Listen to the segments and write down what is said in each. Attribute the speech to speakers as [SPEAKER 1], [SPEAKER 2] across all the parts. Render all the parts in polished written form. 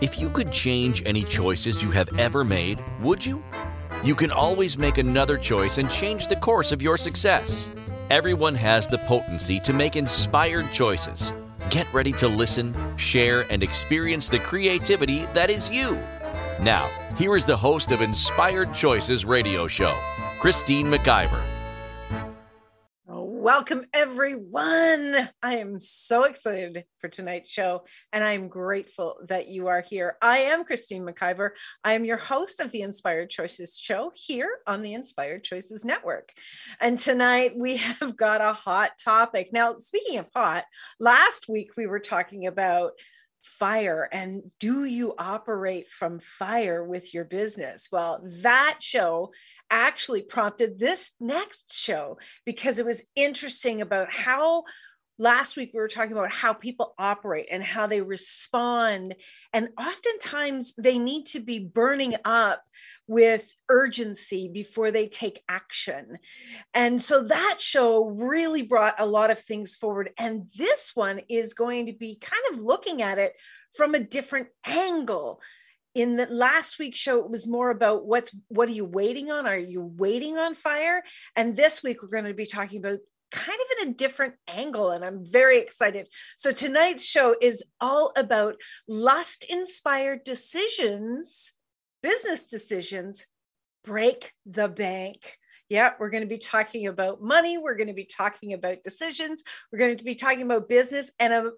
[SPEAKER 1] If you could change any choices you have ever made, would you? You can always make another choice and change the course of your success. Everyone has the potency to make inspired choices. Get ready to listen, share, and experience the creativity that is you. Now, here is the host of Inspired Choices radio show, Christine McIver.
[SPEAKER 2] Welcome, everyone. I am so excited for tonight's show, and I'm grateful that you are here. I am Christine McIver. I am your host of the Inspired Choices show here on the Inspired Choices Network. And tonight we have got a hot topic. Now, speaking of hot, last week we were talking about fire and do you operate from fire with your business? Well, that show actually prompted this next show because it was interesting about how last week we were talking about how people operate and how they respond. And oftentimes they need to be burning up with urgency before they take action. And so that show really brought a lot of things forward. And this one is going to be kind of looking at it from a different angle. In the last week's show, it was more about what are you waiting on? Are you waiting on fire? And this week, we're going to be talking about kind of in a different angle, and I'm very excited. So tonight's show is all about lust-inspired decisions, business decisions, break the bank. Yeah, we're going to be talking about money. We're going to be talking about decisions. We're going to be talking about business. And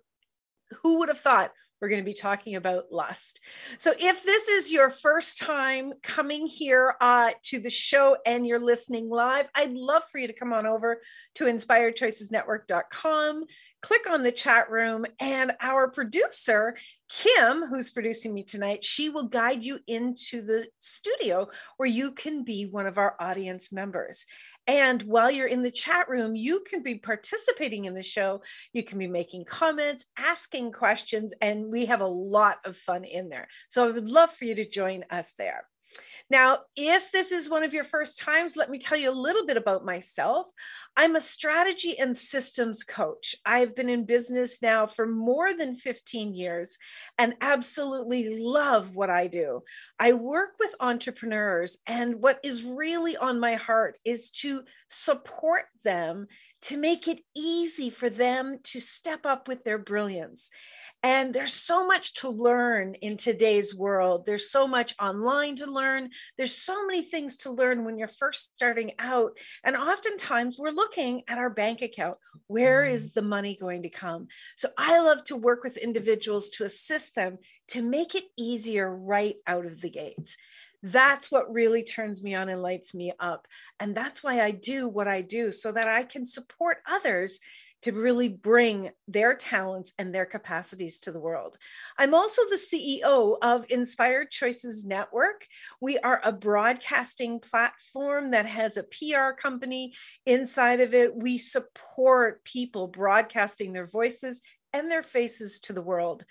[SPEAKER 2] who would have thought we're going to be talking about lust. So if this is your first time coming here to the show and you're listening live, I'd love for you to come on over to inspiredchoicesnetwork.com, click on the chat room, and our producer, Kim, who's producing me tonight, she will guide you into the studio where you can be one of our audience members. And while you're in the chat room, you can be participating in the show. You can be making comments, asking questions, and we have a lot of fun in there. So I would love for you to join us there. Now, if this is one of your first times, let me tell you a little bit about myself. I'm a strategy and systems coach. I've been in business now for more than 15 years and absolutely love what I do. I work with entrepreneurs, and what is really on my heart is to support them to make it easy for them to step up with their brilliance. And there's so much to learn in today's world. There's so much online to learn. There's so many things to learn when you're first starting out. And oftentimes we're looking at our bank account. Where is the money going to come? So I love to work with individuals to assist them to make it easier right out of the gate. That's what really turns me on and lights me up. And that's why I do what I do, so that I can support others to really bring their talents and their capacities to the world. I'm also the CEO of Inspired Choices Network. We are a broadcasting platform that has a PR company inside of it. We support people broadcasting their voices and their faces to the world.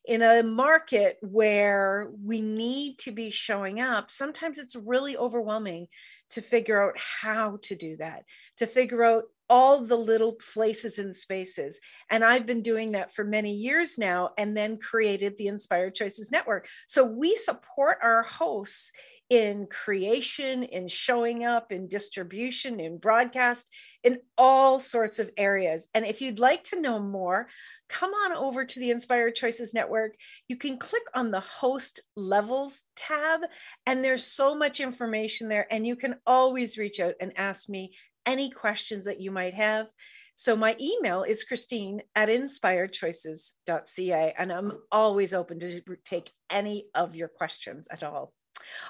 [SPEAKER 2] In a market where we need to be showing up, sometimes it's really overwhelming to figure out how to do that, to figure out all the little places and spaces. And I've been doing that for many years now, and then created the Inspired Choices Network. So we support our hosts in creation, in showing up, in distribution, in broadcast, in all sorts of areas. And if you'd like to know more, come on over to the Inspired Choices Network. You can click on the host levels tab, and there's so much information there. And you can always reach out and ask me any questions that you might have. So my email is christine@inspiredchoices.ca, and I'm always open to take any of your questions at all.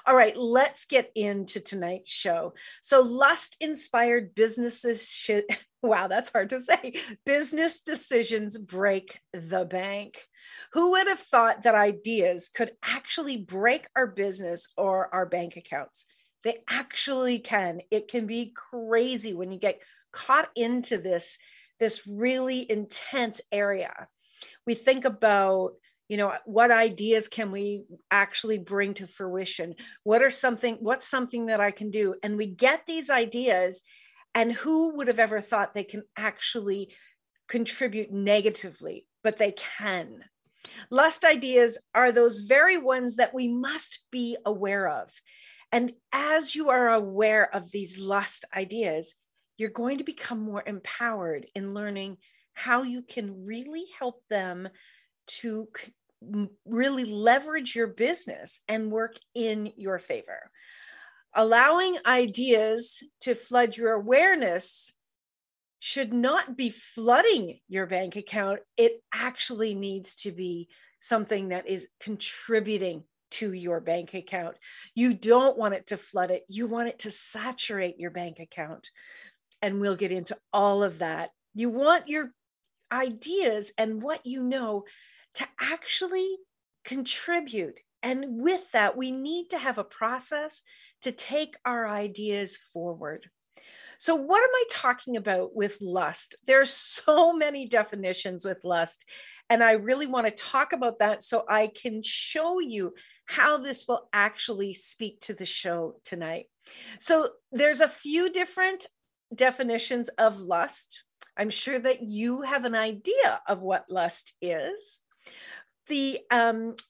[SPEAKER 2] All right, let's get into tonight's show. So lust-inspired businesses should, wow, that's hard to say. Business decisions break the bank. Who would have thought that ideas could actually break our business or our bank accounts? They actually can. It can be crazy when you get caught into this really intense area. We think about, what ideas can we actually bring to fruition? What's something that I can do? And we get these ideas, and who would have ever thought they can actually contribute negatively, but they can. Lust ideas are those very ones that we must be aware of. And as you are aware of these lust ideas, you're going to become more empowered in learning how you can really help them to really leverage your business and work in your favor. Allowing ideas to flood your awareness should not be flooding your bank account. It actually needs to be something that is contributing to your bank account. You don't want it to flood it. You want it to saturate your bank account. And we'll get into all of that. You want your ideas and what you know to actually contribute. And with that, we need to have a process to take our ideas forward. So what am I talking about with lust? There's so many definitions with lust, and I really want to talk about that so I can show you how this will actually speak to the show tonight. So there's a few different definitions of lust. I'm sure that you have an idea of what lust is. The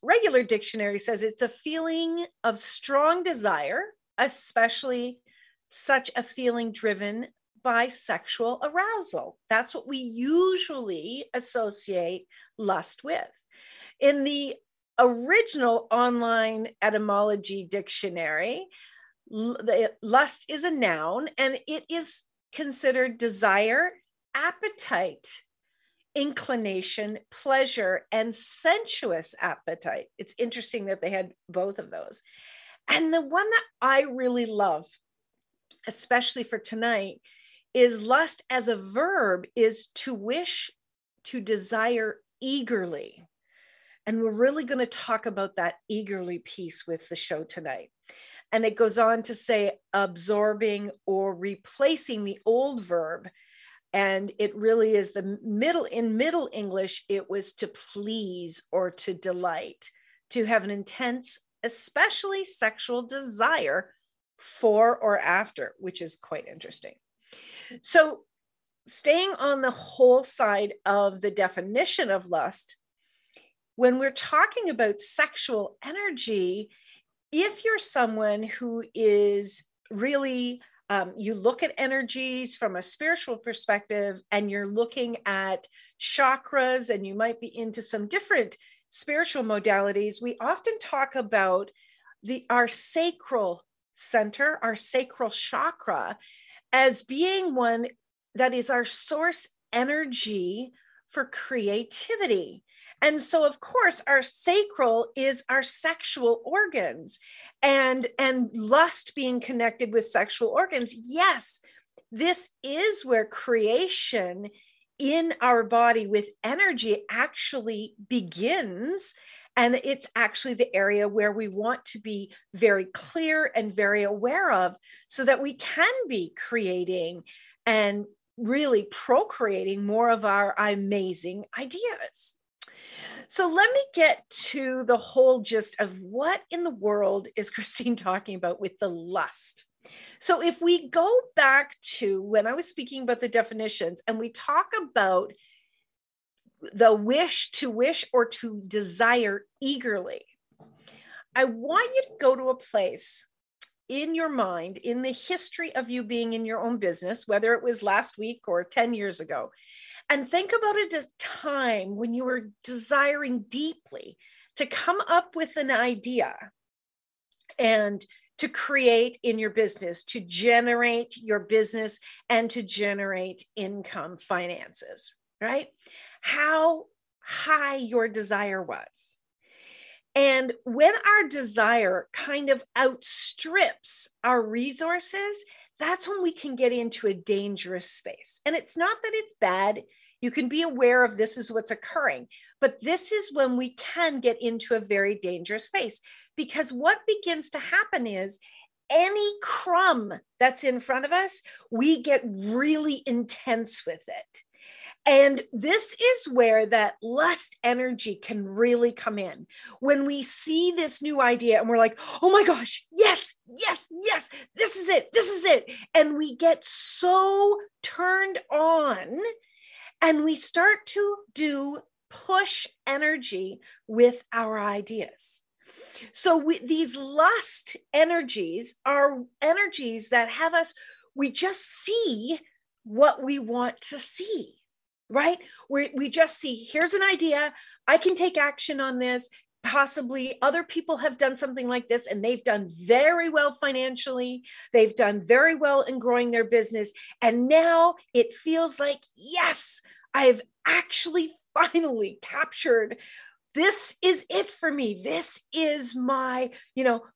[SPEAKER 2] regular dictionary says it's a feeling of strong desire, especially such a feeling driven by sexual arousal. That's what we usually associate lust with. In the original online etymology dictionary, lust is a noun, and it is considered desire, appetite, inclination, pleasure, and sensuous appetite. It's interesting that they had both of those. And the one that I really love, especially for tonight, is lust as a verb is to wish, to desire eagerly. And we're really going to talk about that eagerly piece with the show tonight. And it goes on to say absorbing or replacing the old verb. And it really is in Middle English, it was to please or to delight, to have an intense, especially sexual desire for or after, which is quite interesting. So staying on the whole side of the definition of lust, when we're talking about sexual energy, if you're someone who is really, you look at energies from a spiritual perspective and you're looking at chakras and you might be into some different spiritual modalities, we often talk about our sacral center, our sacral chakra, as being one that is our source energy for creativity. And so, of course, our sacral is our sexual organs, and lust being connected with sexual organs. Yes, this is where creation in our body with energy actually begins. And it's actually the area where we want to be very clear and very aware of so that we can be creating and really procreating more of our amazing ideas. So let me get to the whole gist of what in the world is Christine talking about with the lust. So if we go back to when I was speaking about the definitions and we talk about the wish or to desire eagerly, I want you to go to a place in your mind, in the history of you being in your own business, whether it was last week or 10 years ago, and think about a time when you were desiring deeply to come up with an idea and to create in your business, to generate your business and to generate income, finances, right? How high your desire was. And when our desire kind of outstrips our resources, that's when we can get into a dangerous space. And it's not that it's bad. You can be aware of this is what's occurring, but this is when we can get into a very dangerous space, because what begins to happen is any crumb that's in front of us, we get really intense with it. And this is where that lust energy can really come in. When we see this new idea and we're like, oh my gosh, yes, yes, yes, this is it, this is it. And we get so turned on and we start to do push energy with our ideas. So these lust energies are energies that have us, we just see what we want to see, right? We just see, here's an idea, I can take action on this. Possibly other people have done something like this and they've done very well financially. They've done very well in growing their business. And now it feels like, yes, I've actually finally captured. This is it for me. This is my,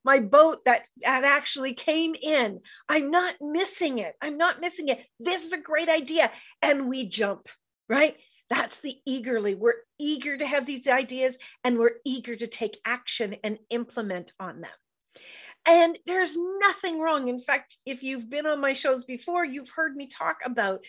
[SPEAKER 2] my boat that actually came in. I'm not missing it. I'm not missing it. This is a great idea. And we jump, right? That's the eagerly. We're eager to have these ideas and we're eager to take action and implement on them. And there's nothing wrong. In fact, if you've been on my shows before, you've heard me talk about,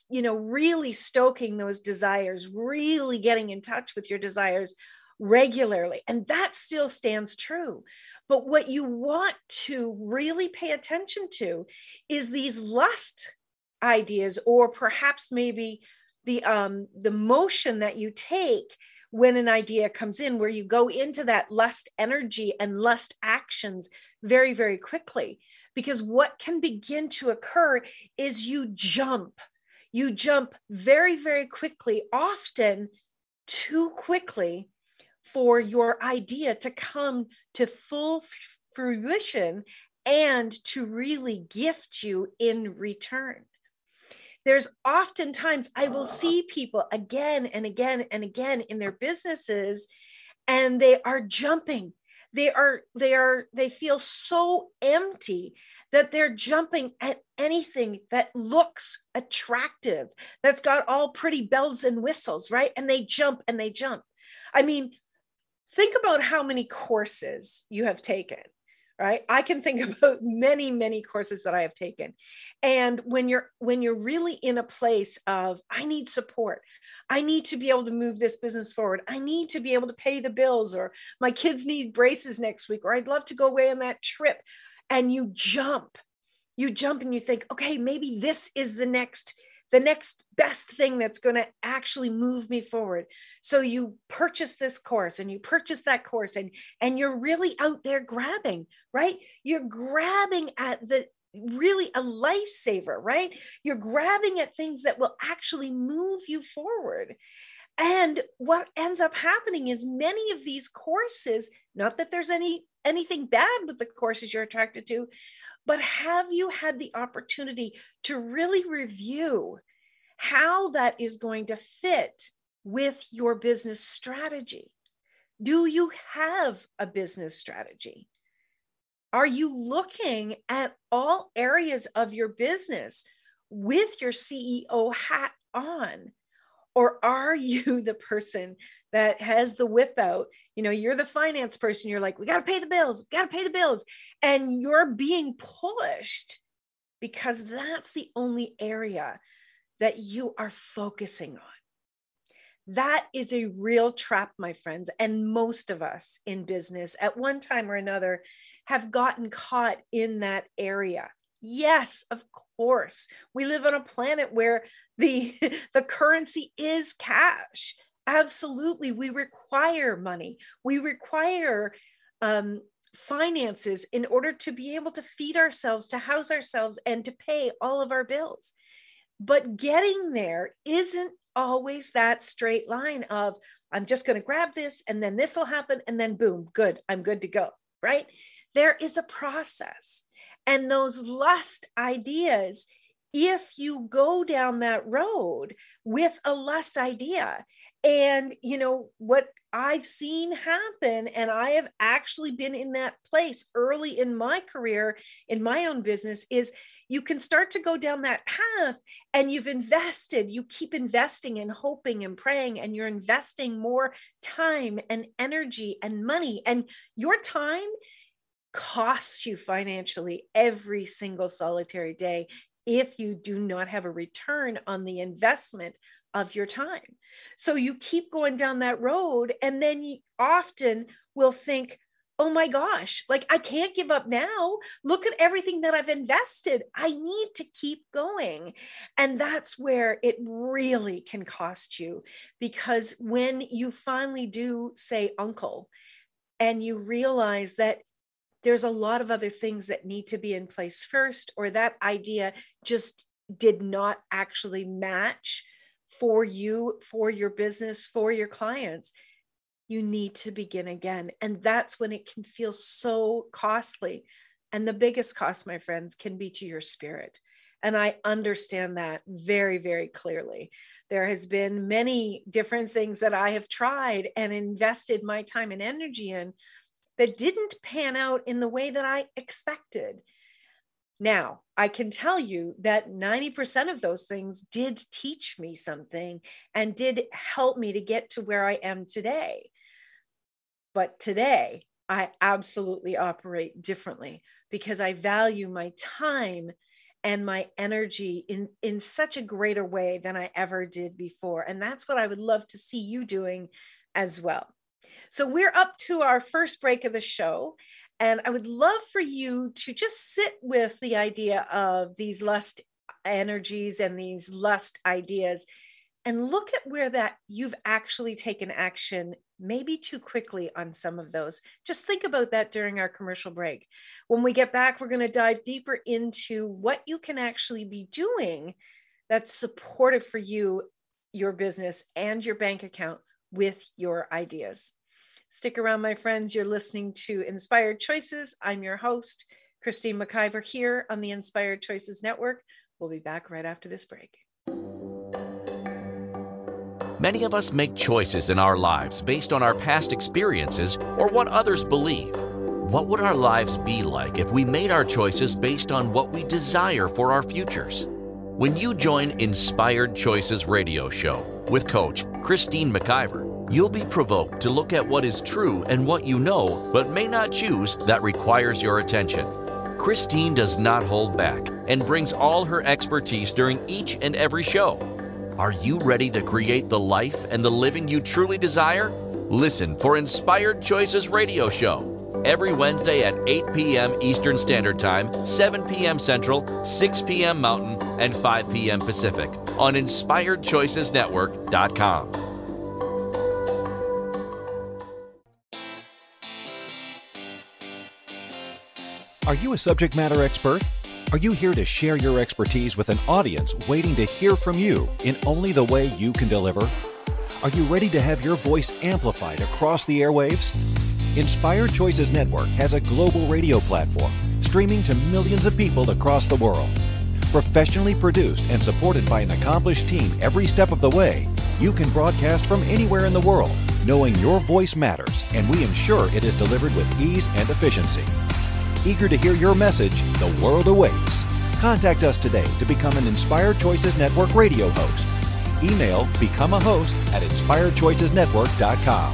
[SPEAKER 2] really stoking those desires, really getting in touch with your desires regularly. And that still stands true. But what you want to really pay attention to is these lust ideas, or perhaps maybe the motion that you take when an idea comes in, where you go into that lust energy and lust actions very, very quickly. Because what can begin to occur is you jump very, very quickly, often too quickly for your idea to come to full fruition and to really gift you in return. There's oftentimes, I will see people again and again and again in their businesses, and they are jumping. They feel so empty that they're jumping at anything that looks attractive, that's got all pretty bells and whistles, right? And they jump and they jump. I mean, think about how many courses you have taken. Right? I can think about many, many courses that I have taken. And when you're really in a place of, I need support, I need to be able to move this business forward, I need to be able to pay the bills, or my kids need braces next week, or I'd love to go away on that trip. And you jump and you think, okay, maybe this is the next best thing that's going to actually move me forward. So you purchase this course and you purchase that course, and you're really out there grabbing, right? You're grabbing at really a lifesaver, right? You're grabbing at things that will actually move you forward. And what ends up happening is many of these courses, not that there's anything bad with the courses you're attracted to, but have you had the opportunity to really review how that is going to fit with your business strategy? Do you have a business strategy? Are you looking at all areas of your business with your CEO hat on? Or are you the person that has the whip out? You're the finance person. You're like, we got to pay the bills. We got to pay the bills. And you're being pushed because that's the only area that you are focusing on. That is a real trap, my friends. And most of us in business at one time or another have gotten caught in that area. Yes, of course. We live on a planet where the currency is cash. Absolutely. We require money. We require finances in order to be able to feed ourselves, to house ourselves, and to pay all of our bills. But getting there isn't always that straight line of, I'm just going to grab this and then this will happen and then boom, good, I'm good to go, right? There is a process. And those lust ideas, if you go down that road with a lust idea, and what I've seen happen, and I have actually been in that place early in my career, in my own business, is you can start to go down that path and you keep investing and hoping and praying, and you're investing more time and energy and money, and your time costs you financially every single solitary day if you do not have a return on the investment of your time. So you keep going down that road, and then you often will think, oh my gosh, like I can't give up now. Look at everything that I've invested. I need to keep going. And that's where it really can cost you, because when you finally do say uncle and you realize that there's a lot of other things that need to be in place first, or that idea just did not actually match for you, for your business, for your clients, you need to begin again. And that's when it can feel so costly. And the biggest cost, my friends, can be to your spirit. And I understand that very, very clearly. There has been many different things that I have tried and invested my time and energy in that didn't pan out in the way that I expected. Now, I can tell you that 90% of those things did teach me something and did help me to get to where I am today. But today, I absolutely operate differently because I value my time and my energy in such a greater way than I ever did before. And that's what I would love to see you doing as well. So we're up to our first break of the show, and I would love for you to just sit with the idea of these lust energies and these lust ideas and look at where that you've actually taken action, maybe too quickly on some of those. Just think about that during our commercial break. When we get back, we're going to dive deeper into what you can actually be doing that's supportive for you, your business, and your bank account with your ideas. Stick around, my friends. You're listening to Inspired Choices. I'm your host, Christine McIver, here on the Inspired Choices Network. We'll be back right after this break.
[SPEAKER 1] Many of us make choices in our lives based on our past experiences or what others believe. What would our lives be like if we made our choices based on what we desire for our futures? When you join Inspired Choices Radio Show with Coach Christine McIver, you'll be provoked to look at what is true and what you know but may not choose that requires your attention. Christine does not hold back and brings all her expertise during each and every show. Are you ready to create the life and the living you truly desire? Listen for Inspired Choices Radio Show every Wednesday at 8 p.m. Eastern Standard Time, 7 p.m. Central, 6 p.m. Mountain, and 5 p.m. Pacific on InspiredChoicesNetwork.com.
[SPEAKER 3] Are you a subject matter expert? Are you here to share your expertise with an audience waiting to hear from you in only the way you can deliver? Are you ready to have your voice amplified across the airwaves? Inspired Choices Network has a global radio platform streaming to millions of people across the world. Professionally produced and supported by an accomplished team every step of the way, you can broadcast from anywhere in the world, knowing your voice matters, and we ensure it is delivered with ease and efficiency. Eager to hear your message, the world awaits. Contact us today to become an Inspired Choices Network radio host. Email become a host at inspiredchoicesnetwork.com.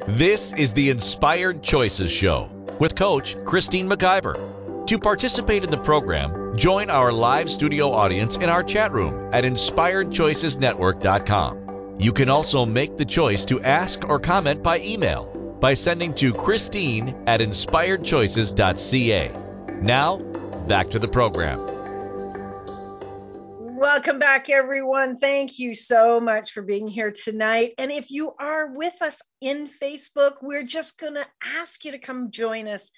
[SPEAKER 1] This is the Inspired Choices Show with Coach Christine McIver. To participate in the program, join our live studio audience in our chat room at inspiredchoicesnetwork.com. You can also make the choice to ask or comment by email by sending to Christine at inspiredchoices.ca. Now, back to the program.
[SPEAKER 2] Welcome back, everyone. Thank you so much for being here tonight. And if you are with us in Facebook, we're just going to ask you to come join us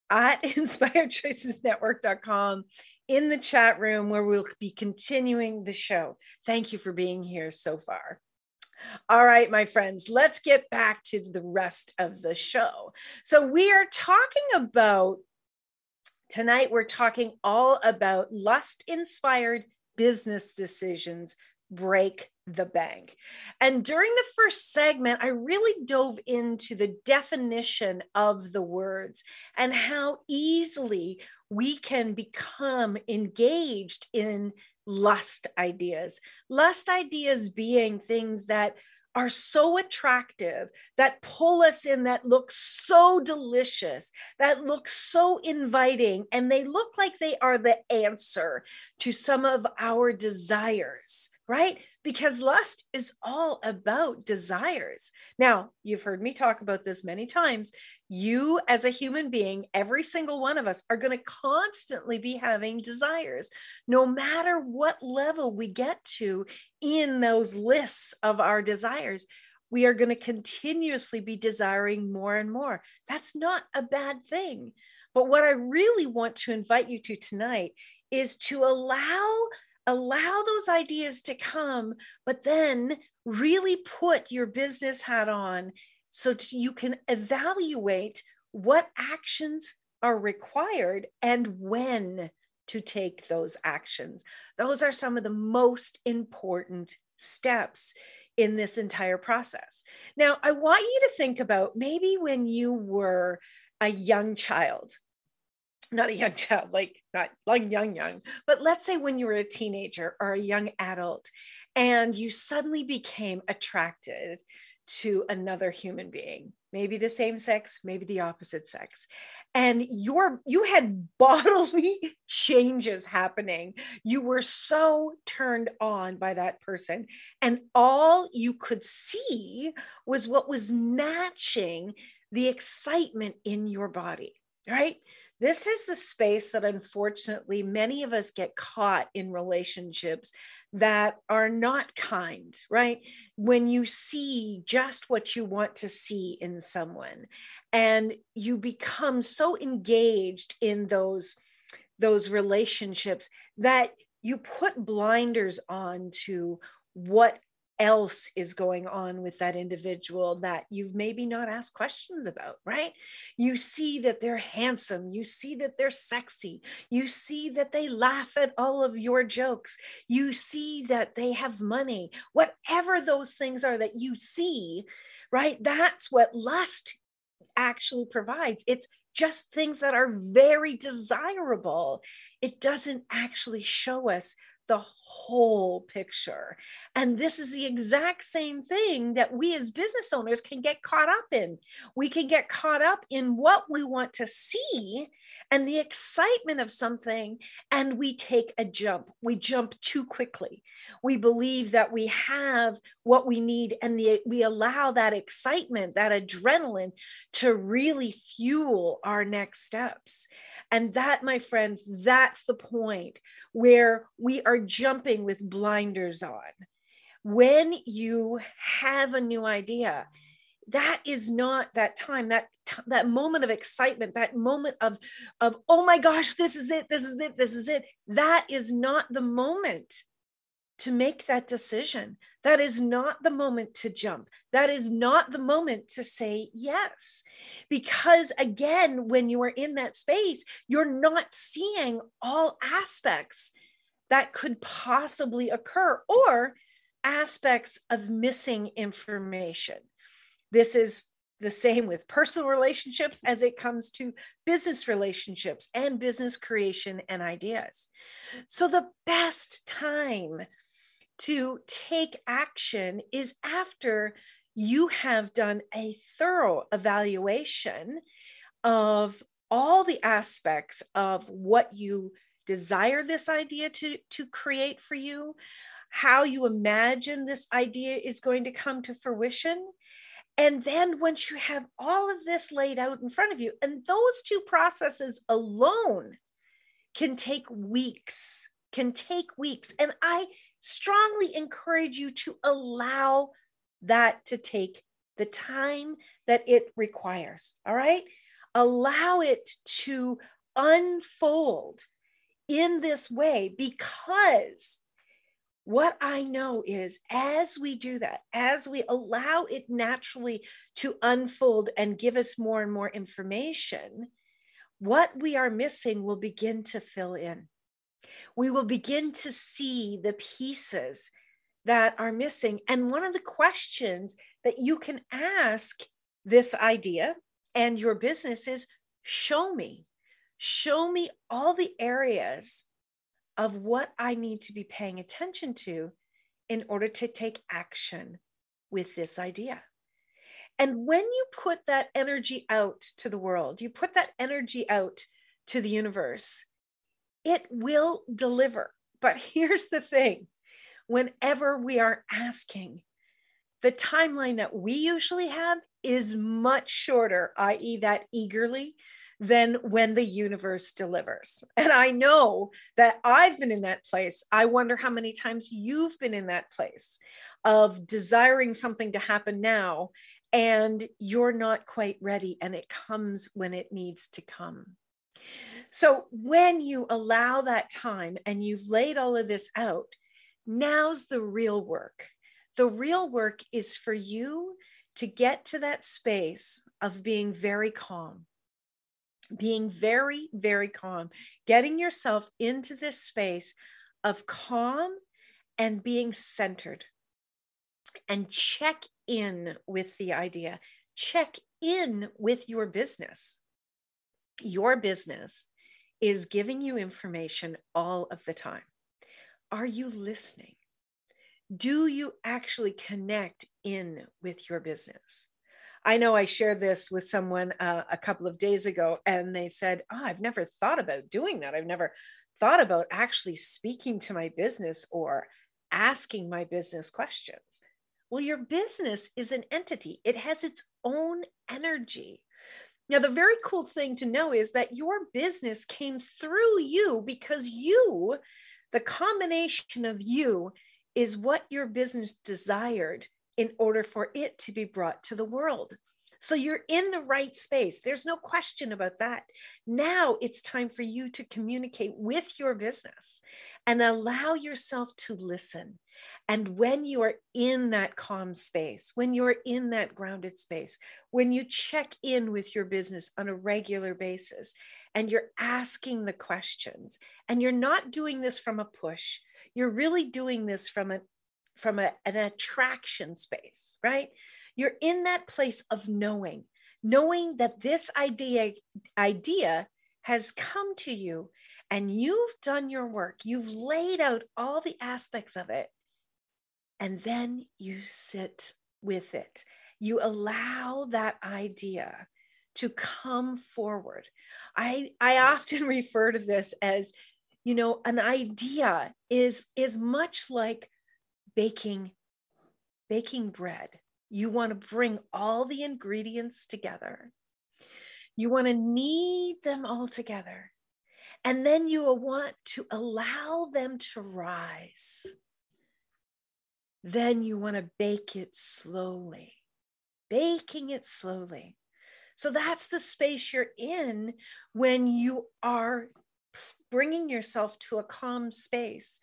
[SPEAKER 2] at inspiredchoicesnetwork.com in the chat room where we'll be continuing the show. Thank you for being here so far. All right, my friends, let's get back to the rest of the show. So we are talking about, tonight we're talking all about lust-inspired business decisions break the bank. And during the first segment, I really dove into the definition of the words and how easily we can become engaged in lust ideas being things that are so attractive, that pull us in, that look so delicious, that look so inviting, and they look like they are the answer to some of our desires, right? because lust is all about desires. Now, you've heard me talk about this many times. You, as a human being, every single one of us are going to constantly be having desires, no matter what level we get to in those lists of our desires. We are going to continuously be desiring more and more. That's not a bad thing. But what I really want to invite you to tonight is to allow those ideas to come, but then really put your business hat on so you can evaluate what actions are required and when to take those actions. Those are some of the most important steps in this entire process. Now, I want you to think about maybe when you were a young child, not a young child, like not young, but let's say when you were a teenager or a young adult and you suddenly became attracted to another human being, maybe the same sex, maybe the opposite sex, and you had bodily changes happening. You were so turned on by that person, and all you could see was what was matching the excitement in your body, right? This is the space that unfortunately many of us get caught in relationships that are not kind, right? When you see just what you want to see in someone and you become so engaged in those relationships that you put blinders on to what else is going on with that individual that you've maybe not asked questions about, right? You see that they're handsome. You see that they're sexy. You see that they laugh at all of your jokes. You see that they have money. Whatever those things are that you see, right? That's what lust actually provides. It's just things that are very desirable. It doesn't actually show us the whole picture. And this is the exact same thing that we as business owners can get caught up in. We can get caught up in what we want to see and the excitement of something, and we take a jump. We jump too quickly. We believe that we have what we need, and we allow that excitement, that adrenaline, to really fuel our next steps. And that, my friends, that's the point where we are jumping with blinders on. When you have a new idea, that is not that time, that moment of excitement, that moment of, oh my gosh, this is it. That is not the moment to make that decision. That is not the moment to jump. That is not the moment to say yes. Because again, when you are in that space, you're not seeing all aspects that could possibly occur or aspects of missing information. This is the same with personal relationships as it comes to business relationships and business creation and ideas. So the best time to take action is after you have done a thorough evaluation of all the aspects of what you desire this idea to create for you, how you imagine this idea is going to come to fruition. And then once you have all of this laid out in front of you, and those two processes alone can take weeks. And I strongly encourage you to allow that to take the time that it requires. All right. Allow it to unfold in this way, because what I know is as we do that, as we allow it naturally to unfold and give us more and more information, what we are missing will begin to fill in. We will begin to see the pieces that are missing. And one of the questions that you can ask this idea and your business is, show me all the areas of what I need to be paying attention to in order to take action with this idea. And when you put that energy out to the world, you put that energy out to the universe, it will deliver. But here's the thing. whenever we are asking. The timeline that we usually have is much shorter, i.e. that eagerly, than when the universe delivers. And I know that I've been in that place. I wonder how many times you've been in that place of desiring something to happen now, and you're not quite ready, and it comes when it needs to come. So when you allow that time and you've laid all of this out, now's the real work. The real work is for you to get to that space of being very calm, being very, very calm, getting yourself into this space of calm and being centered. And check in with the idea, check in with your business. Your business is giving you information all of the time. Are you listening? Do you actually connect in with your business? I know I shared this with someone a couple of days ago, and they said, oh, I've never thought about doing that. I've never thought about actually speaking to my business or asking my business questions. Well, your business is an entity. It has its own energy. Now, the very cool thing to know is that your business came through you because you, the combination of you, is what your business desired in order for it to be brought to the world. So you're in the right space. There's no question about that. Now it's time for you to communicate with your business and allow yourself to listen. And when you are in that calm space, when you're in that grounded space, when you check in with your business on a regular basis and you're asking the questions, and you're not doing this from a push, you're really doing this from an attraction space, right? You're in that place of knowing that this idea has come to you and you've done your work. You've laid out all the aspects of it. And then you sit with it. You allow that idea to come forward. I often refer to this as, an idea is much like baking bread. You want to bring all the ingredients together. You want to knead them all together. And then you want to allow them to rise. Then you want to bake it slowly, baking it slowly. So that's the space you're in when you are bringing yourself to a calm space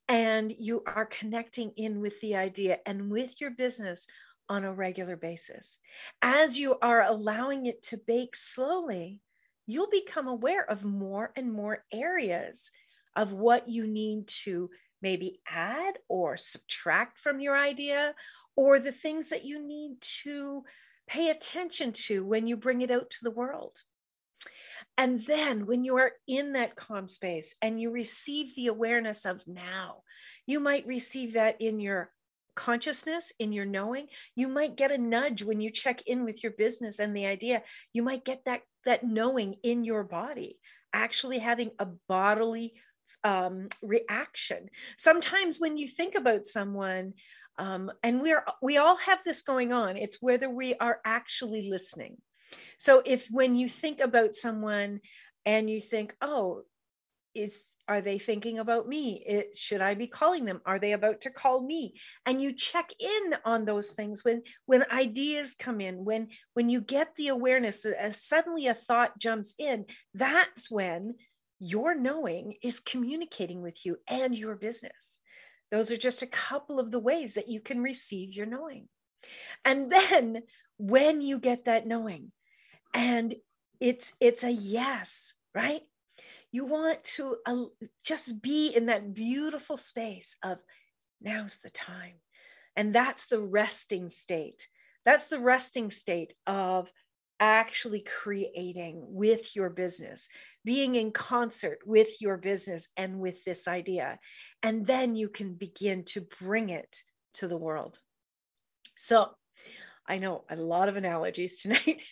[SPEAKER 2] and you are connecting in with the idea and with your business on a regular basis. As you are allowing it to bake slowly, you'll become aware of more and more areas of what you need to maybe add or subtract from your idea, or the things that you need to pay attention to when you bring it out to the world. And then when you are in that calm space and you receive the awareness of now, you might receive that in your consciousness, in your knowing. You might get a nudge when you check in with your business and the idea. You might get that knowing in your body, actually having a bodily reaction. Sometimes when you think about someone, and we all have this going on, it's whether we are actually listening. So when you think about someone and you think, oh, are they thinking about me? Should I be calling them? Are they about to call me? And you check in on those things when ideas come in, when you get the awareness that suddenly a thought jumps in, that's when your knowing is communicating with you and your business. Those are just a couple of the ways that you can receive your knowing. And then when you get that knowing and it's a yes, right? You want to just be in that beautiful space of now's the time. And that's the resting state. That's the resting state of actually creating with your business, being in concert with your business and with this idea. And then you can begin to bring it to the world. So I know a lot of analogies tonight,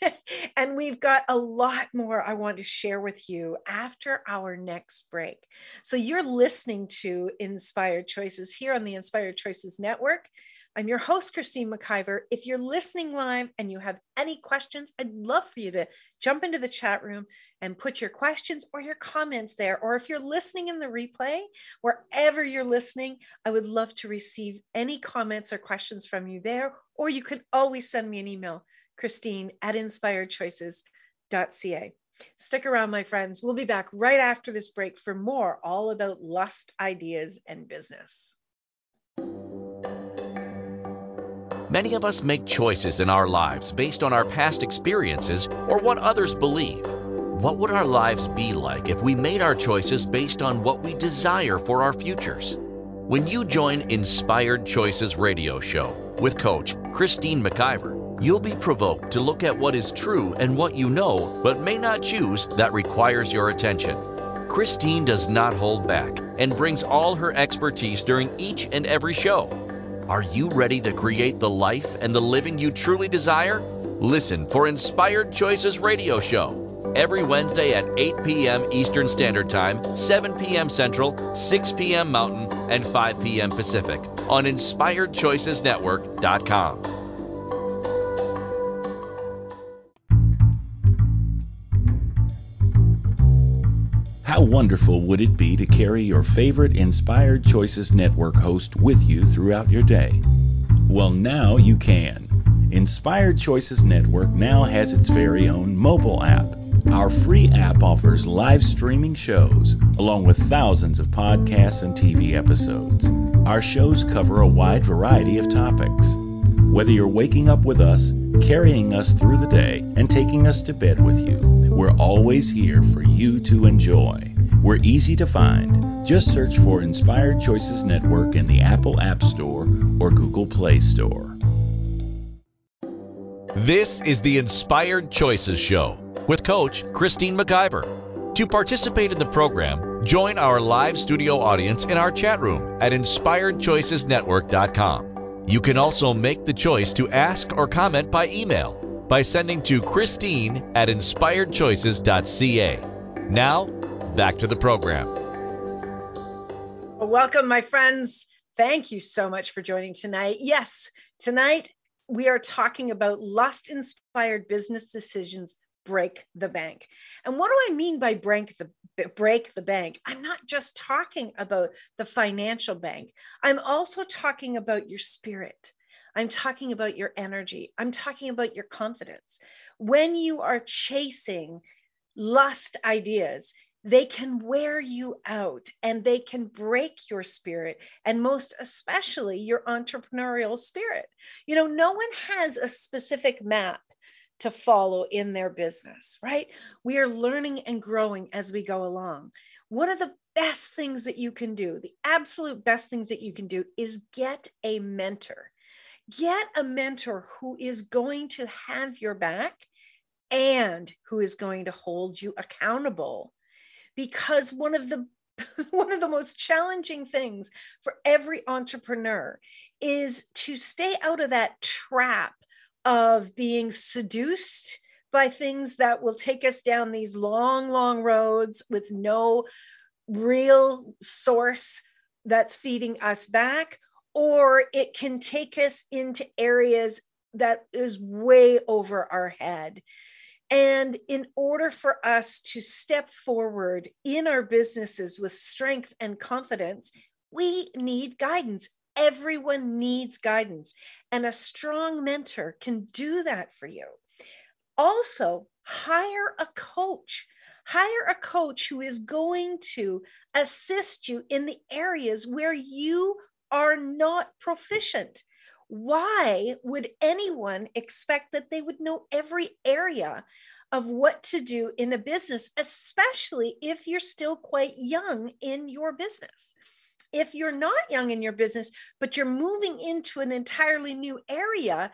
[SPEAKER 2] and we've got a lot more I want to share with you after our next break. So you're listening to Inspired Choices here on the Inspired Choices Network. I'm your host, Christine McIver. If you're listening live and you have any questions, I'd love for you to jump into the chat room and put your questions or your comments there. Or if you're listening in the replay, wherever you're listening, I would love to receive any comments or questions from you there. Or you can always send me an email, Christine@inspiredchoices.ca. Stick around, my friends. We'll be back right after this break for more all about lust, ideas, and business.
[SPEAKER 1] Many of us make choices in our lives based on our past experiences or what others believe. What would our lives be like if we made our choices based on what we desire for our futures? When you join Inspired Choices Radio Show with Coach Christine McIver, you'll be provoked to look at what is true and what you know but may not choose that requires your attention. Christine does not hold back and brings all her expertise during each and every show. Are you ready to create the life and the living you truly desire? Listen for Inspired Choices Radio Show every Wednesday at 8 p.m. Eastern Standard Time, 7 p.m. Central, 6 p.m. Mountain, and 5 p.m. Pacific on InspiredChoicesNetwork.com.
[SPEAKER 4] How wonderful would it be to carry your favorite Inspired Choices Network host with you throughout your day? Well, now you can. Inspired Choices Network now has its very own mobile app. Our free app offers live streaming shows, along with thousands of podcasts and TV episodes. Our shows cover a wide variety of topics. Whether you're waking up with us, carrying us through the day, and taking us to bed with you, we're always here for you to enjoy. We're easy to find. Just search for Inspired Choices Network in the Apple App Store or Google Play Store.
[SPEAKER 1] This is the Inspired Choices Show with Coach Christine McIver. To participate in the program, join our live studio audience in our chat room at InspiredChoicesNetwork.com. You can also make the choice to ask or comment by email by sending to Christine@InspiredChoices.ca. Now, back to the program.
[SPEAKER 2] Welcome, my friends. Thank you so much for joining tonight. Yes, tonight we are talking about lust-inspired business decisions break the bank. And what do I mean by break the bank? I'm not just talking about the financial bank. I'm also talking about your spirit. I'm talking about your energy. I'm talking about your confidence. When you are chasing lust ideas, they can wear you out and they can break your spirit, and most especially your entrepreneurial spirit. You know, no one has a specific map to follow in their business, right? We are learning and growing as we go along. One of the best things that you can do, the absolute best things that you can do, is get a mentor. Get a mentor who is going to have your back and who is going to hold you accountable. Because one of the most challenging things for every entrepreneur is to stay out of that trap of being seduced by things that will take us down these long, long roads with no real source that's feeding us back, or it can take us into areas that is way over our head. And in order for us to step forward in our businesses with strength and confidence, we need guidance. Everyone needs guidance, and a strong mentor can do that for you. Also, hire a coach. Hire a coach who is going to assist you in the areas where you are not proficient. Why would anyone expect that they would know every area of what to do in a business, especially if you're still quite young in your business? If you're not young in your business, but you're moving into an entirely new area,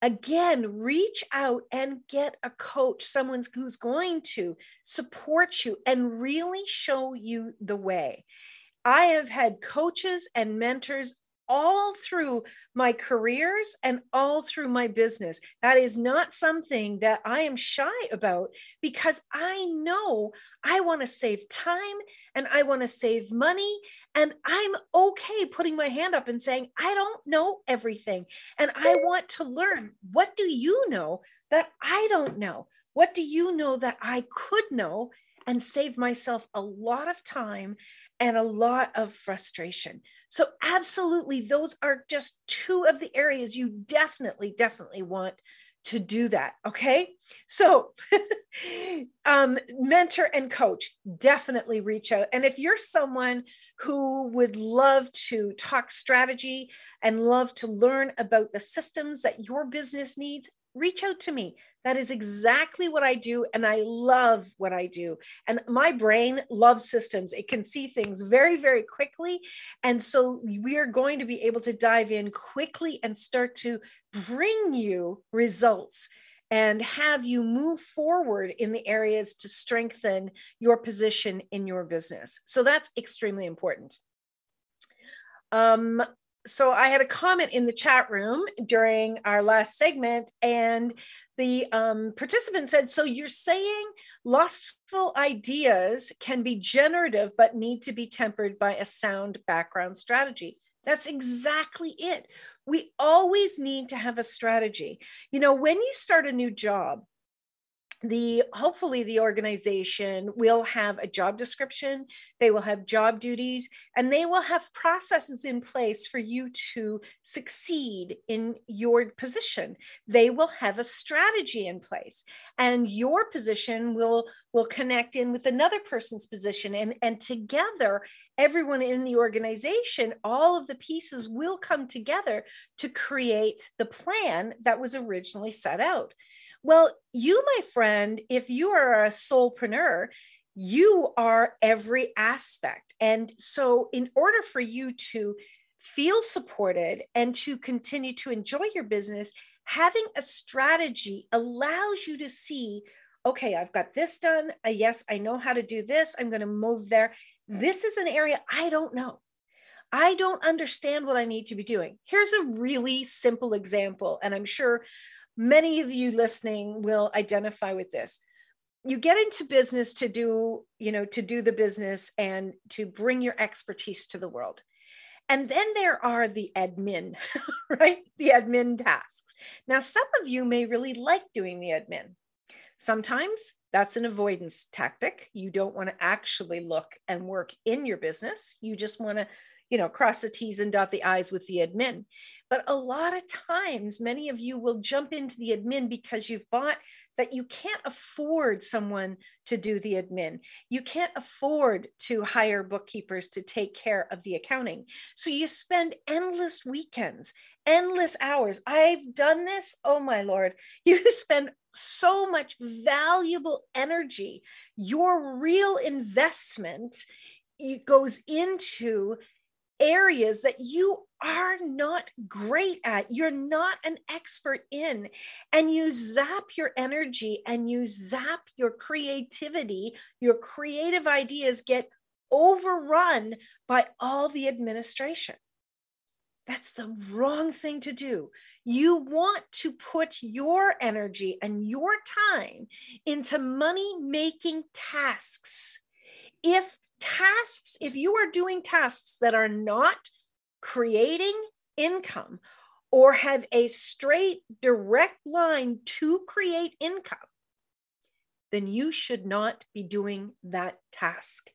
[SPEAKER 2] again, reach out and get a coach, someone who's going to support you and really show you the way. I have had coaches and mentors all through my careers and all through my business. That is not something that I am shy about, because I know I want to save time and I want to save money. And I'm okay putting my hand up and saying, I don't know everything. And I want to learn. What do you know that I don't know? What do you know that I could know and save myself a lot of time and a lot of frustration? So absolutely, those are just two of the areas you definitely want to do that. Okay. So mentor and coach, definitely reach out. And if you're someone who would love to talk strategy and love to learn about the systems that your business needs, reach out to me. That is exactly what I do. And I love what I do. And my brain loves systems. It can see things very, very quickly. And so we are going to be able to dive in quickly and start to bring you results and have you move forward in the areas to strengthen your position in your business. So that's extremely important. So I had a comment in the chat room during our last segment, and the participant said, so you're saying lustful ideas can be generative, but need to be tempered by a sound background strategy. That's exactly it. We always need to have a strategy. You know, when you start a new job, hopefully the organization will have a job description, they will have job duties, and they will have processes in place for you to succeed in your position. They will have a strategy in place, and your position will connect in with another person's position, and together, everyone in the organization, all of the pieces will come together to create the plan that was originally set out. Well, you, my friend, if you are a solopreneur, you are every aspect. And so in order for you to feel supported and to continue to enjoy your business, having a strategy allows you to see, okay, I've got this done. Yes, I know how to do this. I'm going to move there. This is an area I don't know. I don't understand what I need to be doing. Here's a really simple example, and I'm sure many of you listening will identify with this. You get into business to do the business and to bring your expertise to the world. And then there are the admin, right? The admin tasks. Now, some of you may really like doing the admin. Sometimes that's an avoidance tactic. You don't want to actually look and work in your business. You just want to cross the T's and dot the I's with the admin. But a lot of times, many of you will jump into the admin because you've bought that you can't afford someone to do the admin. You can't afford to hire bookkeepers to take care of the accounting. So you spend endless weekends, endless hours. I've done this. Oh my Lord. You spend so much valuable energy. Your real investment goes into areas that you are not great at, you're not an expert in, and you zap your energy and you zap your creativity, your creative ideas get overrun by all the administration. That's the wrong thing to do. You want to put your energy and your time into money-making tasks. If you are doing tasks that are not creating income or have a straight, direct line to create income, then you should not be doing that task.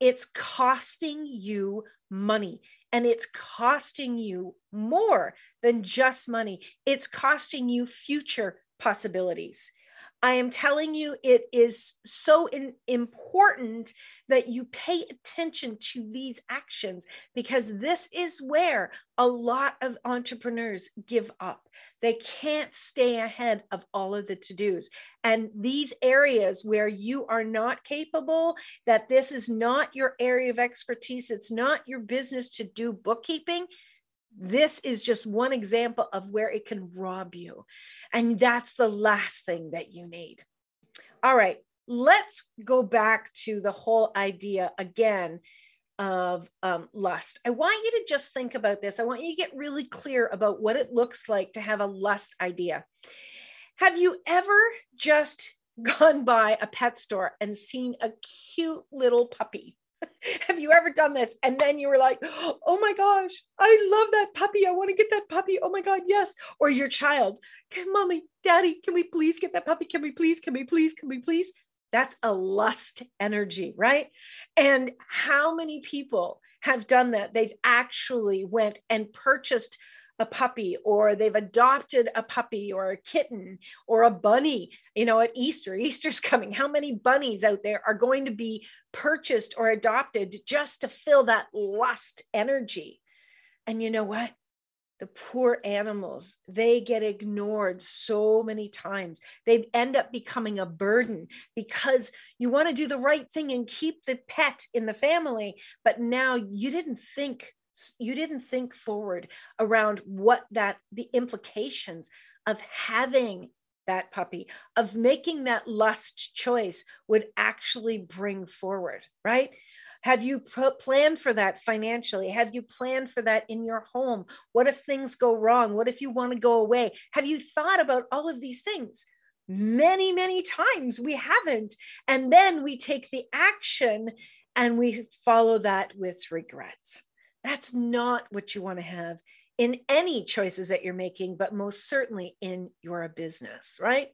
[SPEAKER 2] It's costing you money, and it's costing you more than just money. It's costing you future possibilities. I am telling you, it is so important that you pay attention to these actions, because this is where a lot of entrepreneurs give up. They can't stay ahead of all of the to-dos. And these areas where you are not capable, that this is not your area of expertise, it's not your business to do bookkeeping, this is just one example of where it can rob you. And that's the last thing that you need. All right, let's go back to the whole idea again of lust. I want you to just think about this. I want you to get really clear about what it looks like to have a lust idea. Have you ever just gone by a pet store and seen a cute little puppy? Have you ever done this? And then you were like, oh my gosh, I love that puppy. I want to get that puppy. Oh my God, yes. Or your child, mommy, daddy, can we please get that puppy? Can we please, can we please, can we please? That's a lust energy, right? And how many people have done that? They've actually went and purchased a puppy, or they've adopted a puppy or a kitten or a bunny. At Easter's coming. How many bunnies out there are going to be purchased or adopted just to fill that lust energy? And you know what? The poor animals, they get ignored so many times. They end up becoming a burden because you want to do the right thing and keep the pet in the family. But now you didn't think forward around what the implications of having that puppy, of making that lust choice would actually bring forward, right? Have you planned for that financially? Have you planned for that in your home? What if things go wrong? What if you want to go away? Have you thought about all of these things? Many, many times we haven't. And then we take the action and we follow that with regrets. That's not what you want to have in any choices that you're making, but most certainly in your business, right?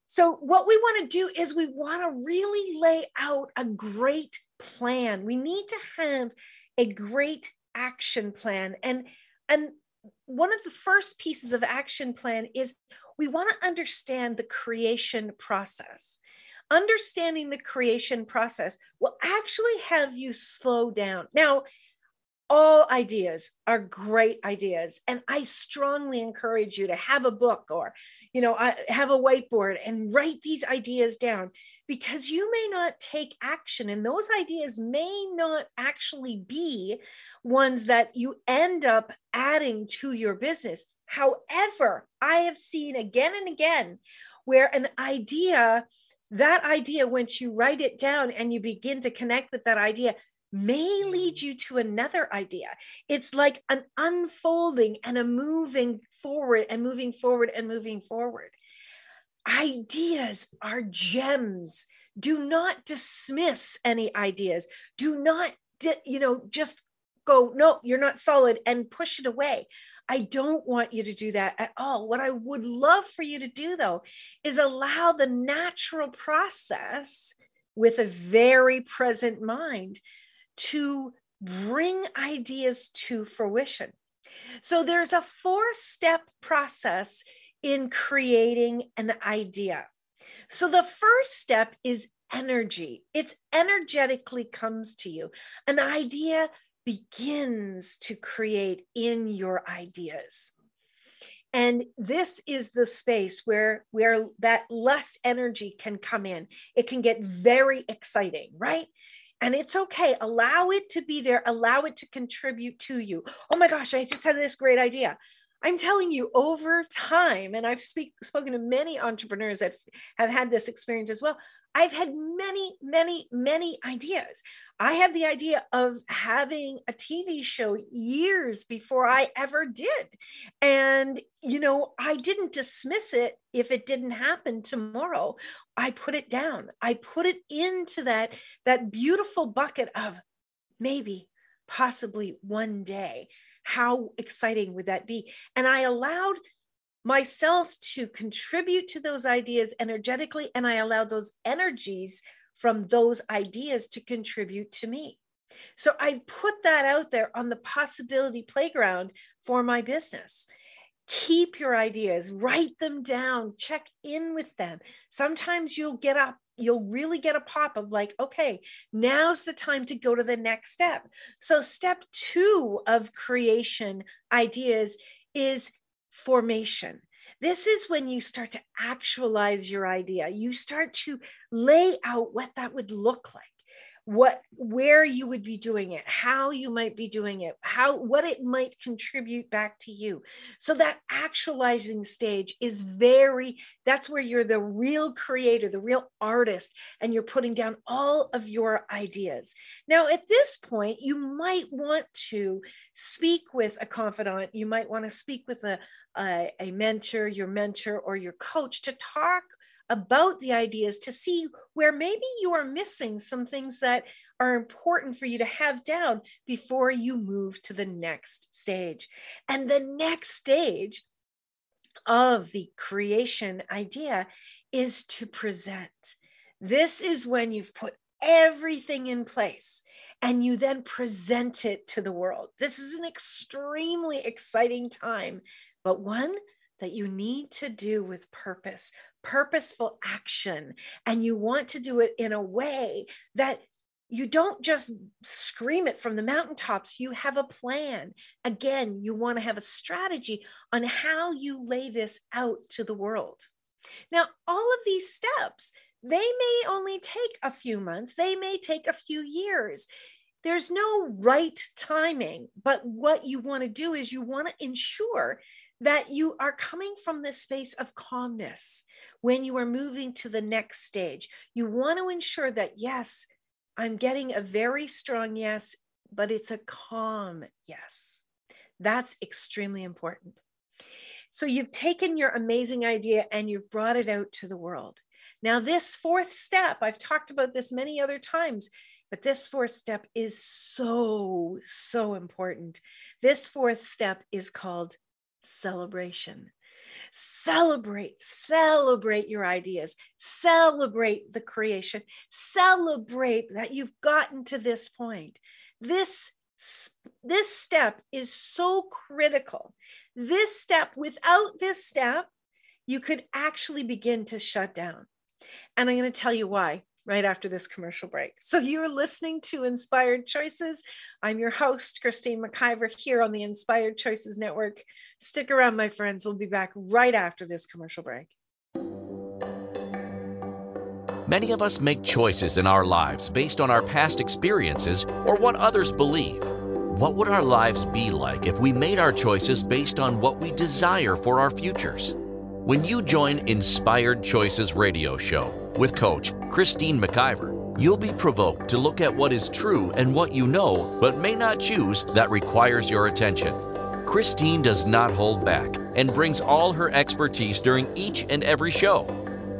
[SPEAKER 2] So what we want to do is we want to really lay out a great plan. We need to have a great action plan. And one of the first pieces of action plan is we want to understand the creation process. Understanding the creation process will actually have you slow down. Now, all ideas are great ideas. And I strongly encourage you to have a book or, have a whiteboard and write these ideas down, because you may not take action and those ideas may not actually be ones that you end up adding to your business. However, I have seen again and again where that idea, once you write it down and you begin to connect with that idea, may lead you to another idea. It's like an unfolding and a moving forward and moving forward and moving forward. Ideas are gems. Do not dismiss any ideas. Do not, just go, no, you're not solid, and push it away. I don't want you to do that at all. What I would love for you to do, though, is allow the natural process with a very present mind to bring ideas to fruition. So there's a 4-step process in creating an idea. So the first step is energy. It's energetically comes to you. An idea begins to create in your ideas. And this is the space where that less energy can come in. It can get very exciting, right? And it's okay. Allow it to be there. Allow it to contribute to you. Oh my gosh, I just had this great idea. I'm telling you, over time, and I've spoken to many entrepreneurs that have had this experience as well, I've had many, many, many ideas. I had the idea of having a TV show years before I ever did. And, I didn't dismiss it if it didn't happen tomorrow. I put it down. I put it into that beautiful bucket of maybe, possibly one day. How exciting would that be? And I allowed myself to contribute to those ideas energetically, and I allowed those energies from those ideas to contribute to me. So I put that out there on the possibility playground for my business. Keep your ideas, write them down, check in with them. Sometimes you'll really get a pop of like, okay, now's the time to go to the next step. So step 2 of creation ideas is formation. This is when you start to actualize your idea. You start to lay out what that would look like. where you would be doing it, how you might be doing it, what it might contribute back to you. So that actualizing stage is that's where you're the real creator, the real artist, and you're putting down all of your ideas. Now, at this point, you might want to speak with a confidant. You might want to speak with a mentor, your mentor or your coach, to talk about the ideas, to see where maybe you are missing some things that are important for you to have down before you move to the next stage. And the next stage of the creation idea is to present. This is when you've put everything in place and you then present it to the world. This is an extremely exciting time, but one that you need to do with purpose, purposeful action. And you want to do it in a way that you don't just scream it from the mountaintops. You have a plan. Again, you want to have a strategy on how you lay this out to the world. Now, all of these steps, they may only take a few months. They may take a few years. There's no right timing, but what you want to do is you want to ensure that you are coming from this space of calmness when you are moving to the next stage. You want to ensure that, yes, I'm getting a very strong yes, but it's a calm yes. That's extremely important. So you've taken your amazing idea and you've brought it out to the world. Now, this fourth step, I've talked about this many other times, but this fourth step is so important. This fourth step is called celebration. Celebrate your ideas, celebrate the creation, celebrate that you've gotten to this point. This step is so critical. This step, without this step, you could actually begin to shut down. And I'm going to tell you why right after this commercial break. So you're listening to Inspired Choices. I'm your host, Christine McIver, here on the Inspired Choices Network. Stick around, my friends. We'll be back right after this commercial break.
[SPEAKER 1] Many of us make choices in our lives based on our past experiences or what others believe. What would our lives be like if we made our choices based on what we desire for our futures? When you join Inspired Choices radio show with Coach Christine McIver, you'll be provoked to look at what is true and what you know but may not choose that requires your attention. Christine does not hold back and brings all her expertise during each and every show.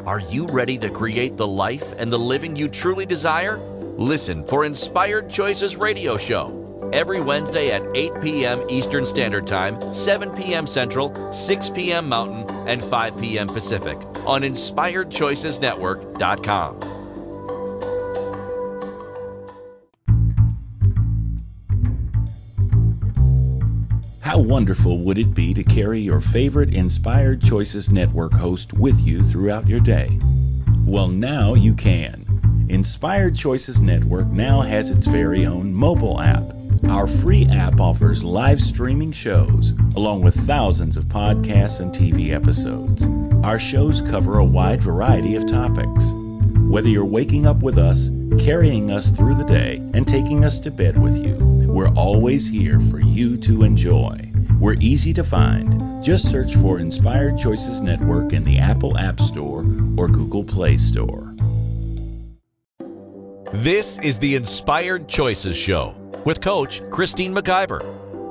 [SPEAKER 1] Are you ready to create the life and the living you truly desire? Listen for Inspired Choices radio show every Wednesday at 8 p.m. Eastern Standard Time, 7 p.m. Central, 6 p.m. Mountain, and 5 p.m. Pacific on InspiredChoicesNetwork.com.
[SPEAKER 4] How wonderful would it be to carry your favorite Inspired Choices Network host with you throughout your day? Well, now you can. Inspired Choices Network now has its very own mobile app. Our free app offers live streaming shows, along with thousands of podcasts and TV episodes. Our shows cover a wide variety of topics. Whether you're waking up with us, carrying us through the day, and taking us to bed with you, we're always here for you to enjoy. We're easy to find. Just search for Inspired Choices Network in the Apple App Store or Google Play Store.
[SPEAKER 1] This is the Inspired Choices Show with Coach Christine McIver.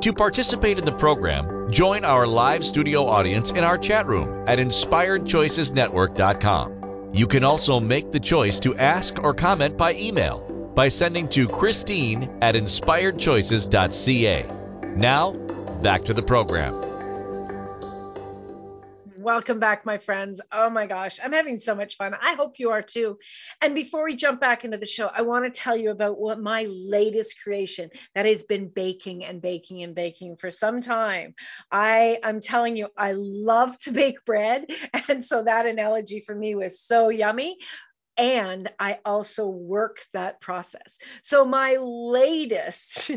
[SPEAKER 1] To participate in the program, join our live studio audience in our chat room at InspiredChoicesNetwork.com. You can also make the choice to ask or comment by email by sending to Christine@InspiredChoices.ca. Now, back to the program.
[SPEAKER 2] Welcome back, my friends. Oh my gosh, I'm having so much fun. I hope you are too. And before we jump back into the show, I want to tell you about what my latest creation that has been baking and baking and baking for some time. I'm telling you, I love to bake bread. And so that analogy for me was so yummy. And I also work that process. So my latest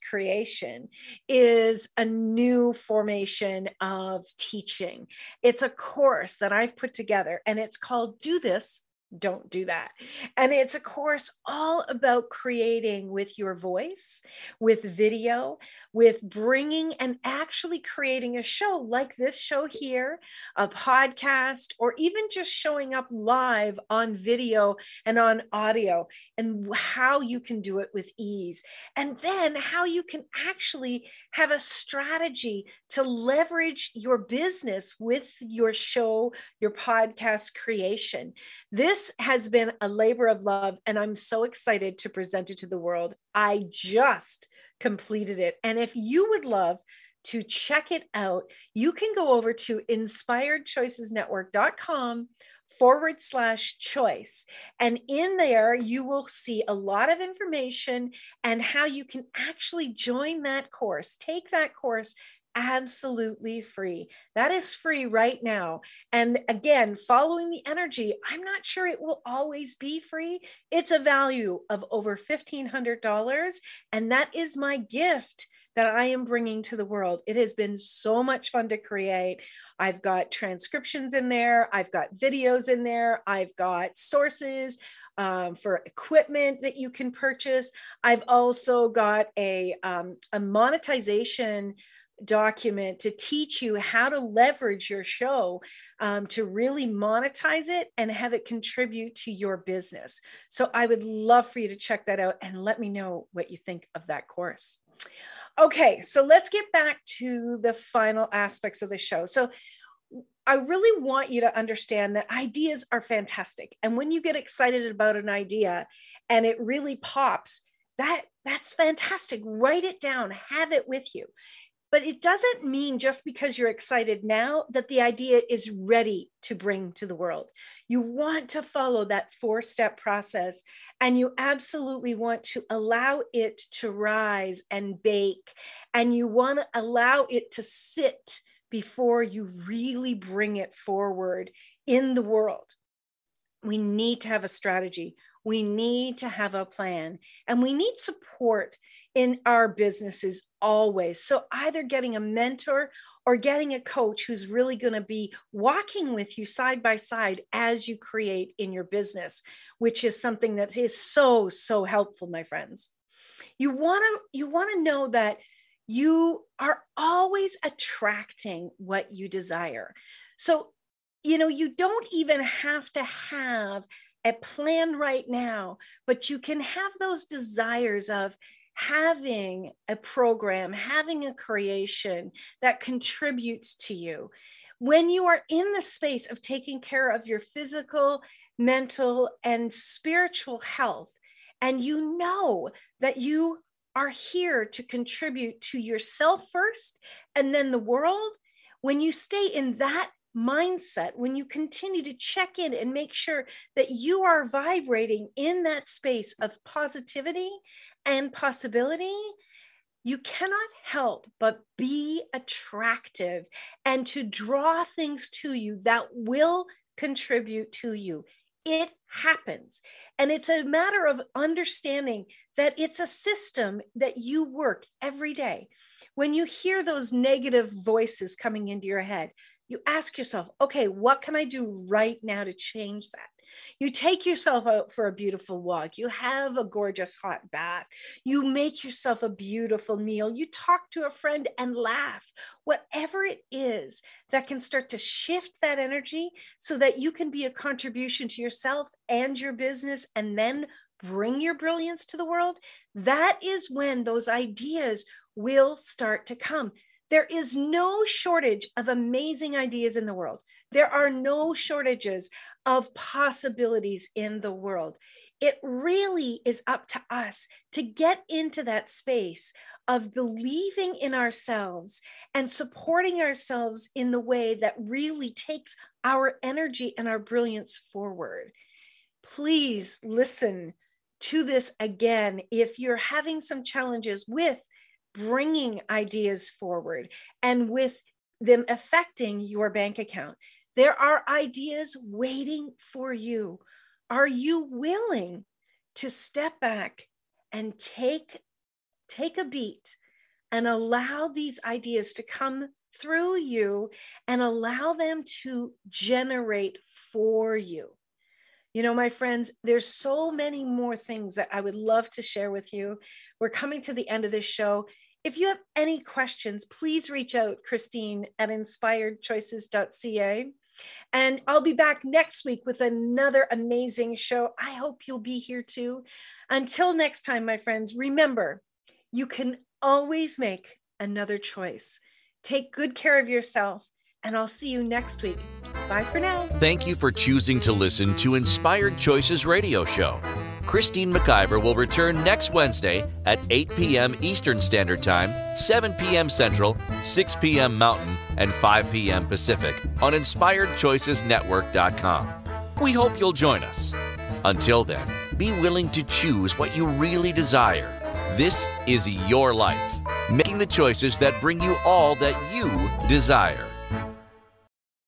[SPEAKER 2] creation is a new formation of teaching. It's a course that I've put together and it's called Do This don't do that. And it's a course all about creating with your voice, with video, with bringing and actually creating a show like this show here, a podcast, or even just showing up live on video and on audio, and how you can do it with ease. And then how you can actually have a strategy to leverage your business with your show, your podcast creation. This has been a labor of love, and I'm so excited to present it to the world. I just completed it. And if you would love to check it out, you can go over to inspiredchoicesnetwork.com/choice. And in there, you will see a lot of information and how you can actually join that course, take that course absolutely free. That is free right now. And again, following the energy, I'm not sure it will always be free. It's a value of over $1,500. And that is my gift that I am bringing to the world. It has been so much fun to create. I've got transcriptions in there. I've got videos in there. I've got sources for equipment that you can purchase. I've also got a monetization document to teach you how to leverage your show to really monetize it and have it contribute to your business. So I would love for you to check that out and let me know what you think of that course. Okay, so let's get back to the final aspects of the show. So I really want you to understand that ideas are fantastic. And when you get excited about an idea and it really pops, that's fantastic. Write it down, have it with you. But it doesn't mean just because you're excited now that the idea is ready to bring to the world. You want to follow that 4-step process, and you absolutely want to allow it to rise and bake, and you want to allow it to sit before you really bring it forward in the world. We need to have a strategy. We need to have a plan, and we need support in our businesses always. So either getting a mentor or getting a coach who's really going to be walking with you side by side as you create in your business, which is something that is so, so helpful, my friends. You want to know that you are always attracting what you desire. So, you don't even have to have a plan right now, but you can have those desires of having a program, having a creation that contributes to you. When you are in the space of taking care of your physical, mental, and spiritual health, and you know that you are here to contribute to yourself first and then the world, when you stay in that mindset, when you continue to check in and make sure that you are vibrating in that space of positivity and possibility, you cannot help but be attractive and to draw things to you that will contribute to you. It happens. And it's a matter of understanding that it's a system that you work every day. When you hear those negative voices coming into your head, you ask yourself, okay, what can I do right now to change that? You take yourself out for a beautiful walk. You have a gorgeous hot bath. You make yourself a beautiful meal. You talk to a friend and laugh. Whatever it is that can start to shift that energy so that you can be a contribution to yourself and your business and then bring your brilliance to the world, that is when those ideas will start to come. There is no shortage of amazing ideas in the world. There are no shortages of possibilities in the world. It really is up to us to get into that space of believing in ourselves and supporting ourselves in the way that really takes our energy and our brilliance forward. Please listen to this again if you're having some challenges with bringing ideas forward and with them affecting your bank account. There are ideas waiting for you. Are you willing to step back and take a beat and allow these ideas to come through you and allow them to generate for you? You know, my friends, there's so many more things that I would love to share with you. We're coming to the end of this show. If you have any questions, please reach out, Christine at inspiredchoices.ca. And I'll be back next week with another amazing show. I hope you'll be here too. Until next time, my friends, remember, you can always make another choice. Take good care of yourself, and I'll see you next week. Bye for now.
[SPEAKER 1] Thank you for choosing to listen to Inspired Choices Radio Show. Christine McIver will return next Wednesday at 8 p.m. Eastern Standard Time, 7 p.m. Central, 6 p.m. Mountain, and 5 p.m. Pacific on InspiredChoicesNetwork.com. We hope you'll join us. Until then, be willing to choose what you really desire. This is your life, making the choices that bring you all that you desire.